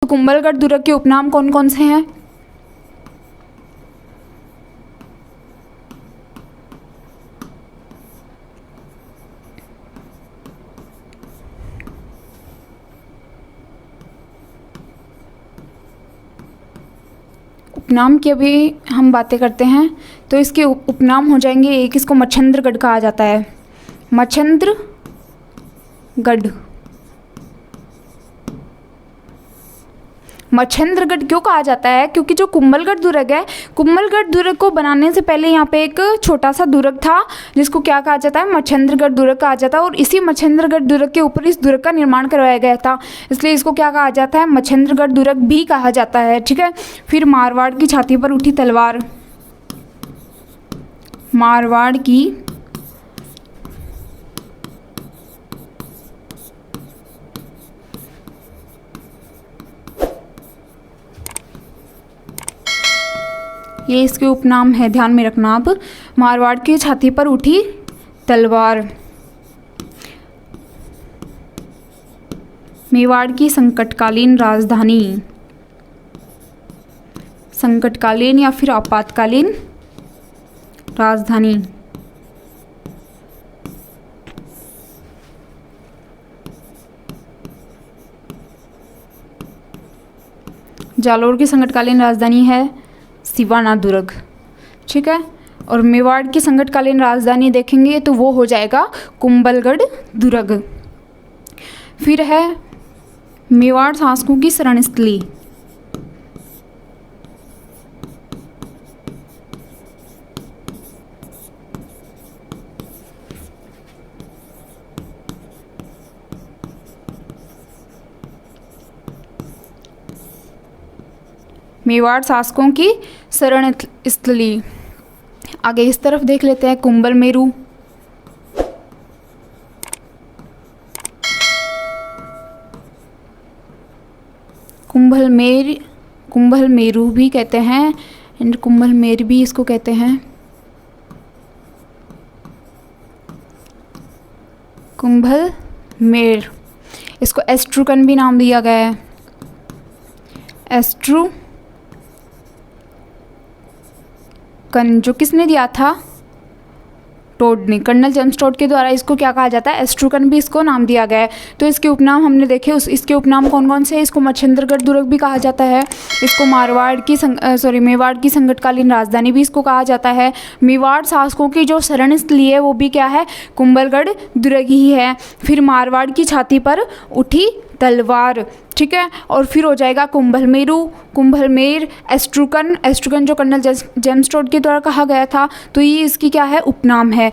तो कुंभलगढ़ दुर्ग के उपनाम कौन कौन से हैं? उपनाम की अभी हम बातें करते हैं तो इसके उपनाम हो जाएंगे। एक इसको मच्छंद्रगढ़ कहा जाता है, मच्छंद्रगढ़। मच्छंद्रगढ़ क्यों कहा जाता है? क्योंकि जो कुंभलगढ़ दुर्ग है, कुंभलगढ़ दुर्ग को बनाने से पहले यहाँ पे एक छोटा सा दुर्ग था जिसको क्या कहा जाता है? मच्छंद्रगढ़ दुर्ग कहा जाता है। और इसी मच्छंद्रगढ़ दुर्ग के ऊपर इस दुर्ग का निर्माण करवाया गया था, इसलिए इसको क्या कहा जाता है? मच्छंद्रगढ़ दुर्ग भी कहा जाता है। ठीक है। फिर मारवाड़ की छाती पर उठी तलवार, मारवाड़ की ये इसके उपनाम है, ध्यान में रखना आप। मारवाड़ की छाती पर उठी तलवार, मेवाड़ की संकटकालीन राजधानी, संकटकालीन या फिर आपातकालीन राजधानी, जालोर की संकटकालीन राजधानी है सिवाना दुर्ग। ठीक है। और मेवाड़ की संकटकालीन राजधानी देखेंगे तो वो हो जाएगा कुंभलगढ़ दुर्ग। फिर है मेवाड़ शासकों की शरणस्थली, मेवाड़ शासकों की शरण स्थली। आगे इस तरफ देख लेते हैं कुंभल मेरू, कुंभल मेरू भी कहते हैं एंड कुंभल मेर भी इसको कहते हैं। कुंभल मेर, इसको एस्ट्रुकन भी नाम दिया गया है, एस्ट्रुकन। जो किसने दिया था? टोड ने, कर्नल जेम्स टोड के द्वारा इसको क्या कहा जाता है? एस्ट्रुकन भी इसको नाम दिया गया है। तो इसके उपनाम हमने देखे, इसके उपनाम कौन कौन से हैं? इसको मच्छंद्रगढ़ दुर्ग भी कहा जाता है, इसको मेवाड़ की संकटकालीन राजधानी भी इसको कहा जाता है। मेवाड़ शासकों की जो शरण स्थली है वो भी क्या है? कुंभलगढ़ दुर्ग ही है। फिर मारवाड़ की छाती पर उठी तलवार। ठीक है। और फिर हो जाएगा कुंभलमेरू, कुंभलमेर, एस्ट्रुकन जो कर्नल जेम्स टोड के द्वारा कहा गया था। तो ये इसकी क्या है? उपनाम है।